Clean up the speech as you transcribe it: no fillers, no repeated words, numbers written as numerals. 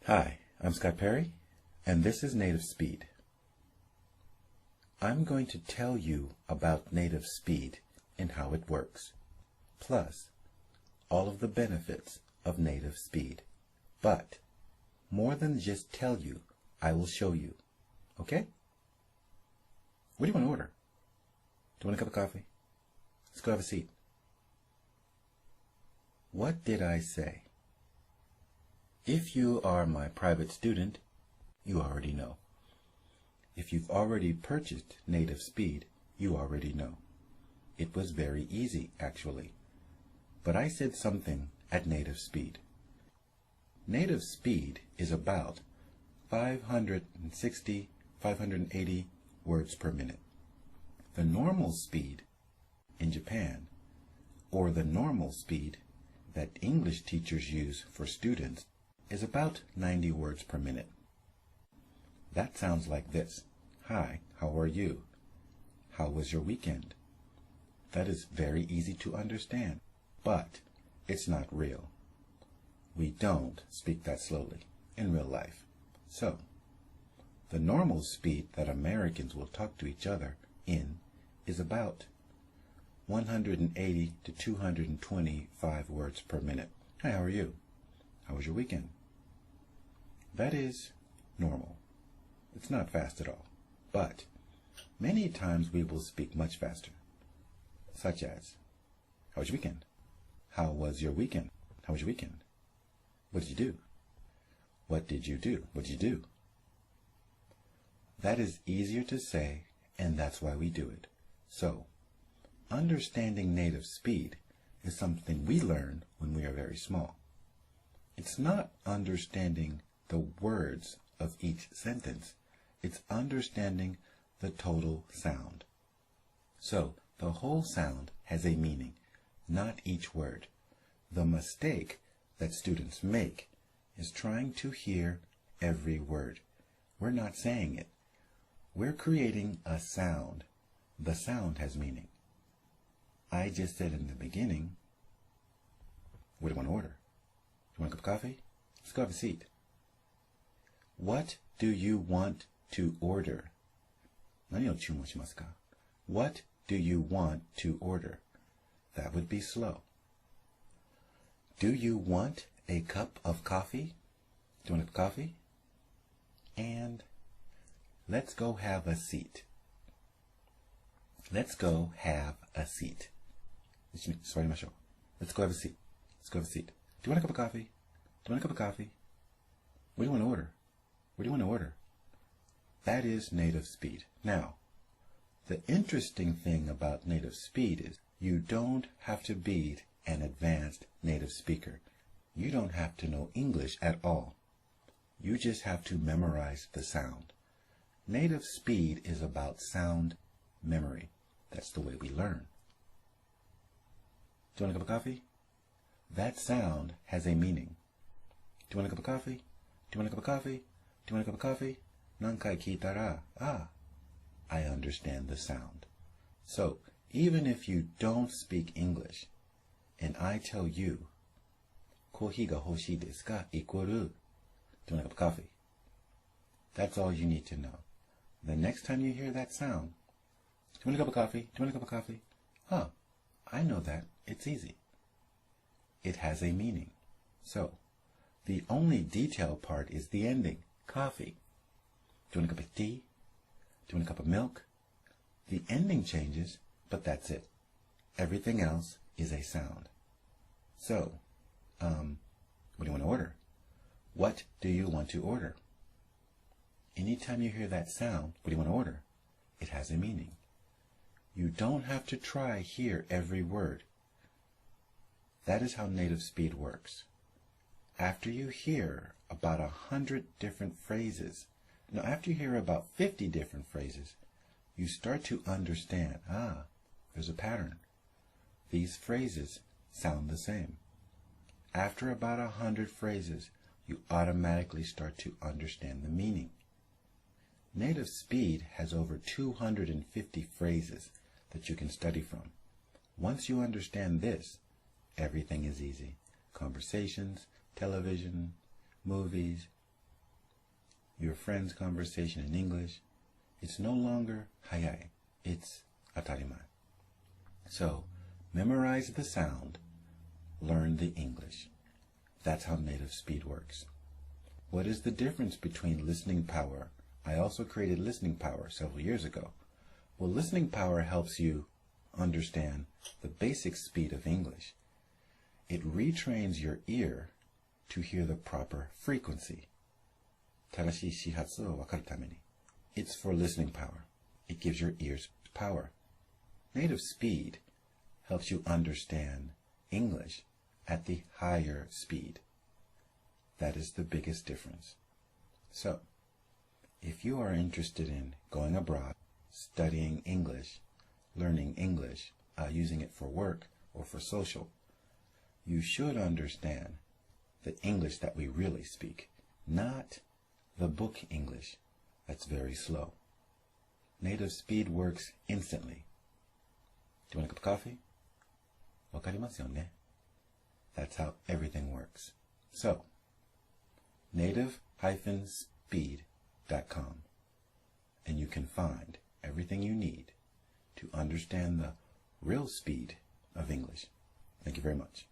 Hi, I'm Scott Perry, and this is Native Speed. I'm going to tell you about Native Speed and how it works, plus all of the benefits of Native Speed. But more than just tell you, I will show you. Okay? What do you want to order? Do you want a cup of coffee? Let's go have a seat. What did I say? If you are my private student, you already know. If you've already purchased Native Speed, you already know. It was very easy, actually. But I said something at Native Speed. Native Speed is about 560, 580 words per minute. The normal speed in Japan, or the normal speed that English teachers use for students, is about 90 words per minute. That sounds like this. Hi, how are you? How was your weekend? That is very easy to understand, but it's not real. We don't speak that slowly in real life. So, the normal speed that Americans will talk to each other in is about 180 to 225 words per minute. Hi, how are you? How was your weekend? That is normal. It's not fast at all. But many times we will speak much faster, such as, how was your weekend? How was your weekend? How was your weekend? What did you do? What did you do? What did you do? That is easier to say, and that's why we do it. So, understanding native speed is something we learn when we are very small. It's not understanding the words of each sentence. It's understanding the total sound. So, the whole sound has a meaning, not each word. The mistake that students make is trying to hear every word. We're not saying it. We're creating a sound. The sound has meaning. I just said in the beginning, what do you want to order? You want a cup of coffee? Let's go have a seat. What do you want to order? 何を注文しますか? What do you want to order? That would be slow. Do you want a cup of coffee? Do you want a cup of coffee? And let's go have a seat. Let's go have a seat. 座りましょう. Let's go have a seat. Let's go have a seat. Do you want a cup of coffee? Do you want a cup of coffee? What do you want to order? What do you want to order? That is native speed. Now, the interesting thing about native speed is you don't have to be an advanced native speaker. You don't have to know English at all. You just have to memorize the sound. Native speed is about sound memory. That's the way we learn. Do you want a cup of coffee? That sound has a meaning. Do you want a cup of coffee? Do you want a cup of coffee? Do you want a cup of coffee? 何回聞いたら, I understand the sound. So, even if you don't speak English, and I tell you, コーヒーが欲しいですか? Equal, do you want a cup of coffee? That's all you need to know. The next time you hear that sound, do you want a cup of coffee? Do you want a cup of coffee? I know that. It's easy. It has a meaning. So, the only detail part is the ending, coffee. Do you want a cup of tea? Do you want a cup of milk? The ending changes, but that's it. Everything else is a sound. So, what do you want to order? What do you want to order? Anytime you hear that sound, what do you want to order? It has a meaning. You don't have to try hear every word. That is how native speed works. After you hear about 100 different phrases, after you hear about 50 different phrases, you start to understand, there's a pattern. These phrases sound the same. After about 100 phrases, you automatically start to understand the meaning. Native speed has over 250 phrases that you can study from. Once you understand this, everything is easy. Conversations, television, movies, your friend's conversation in English, it's no longer hayai, it's atarimae. So, memorize the sound, learn the English. That's how native speed works. What is the difference between listening power? I also created listening power several years ago. Well, listening power helps you understand the basic speed of English. It retrains your ear to hear the proper frequency. 正しい始発を分かるために. It's for listening power. It gives your ears power. Native speed helps you understand English at the higher speed. That is the biggest difference. So, if you are interested in going abroad, studying English, learning English, using it for work or for social, you should understand the English that we really speak, not the book English that's very slow. Native speed works instantly. Do you want a cup of coffee? わかりますよね? That's how everything works. So, native-speed.com, and you can find everything you need to understand the real speed of English. Thank you very much.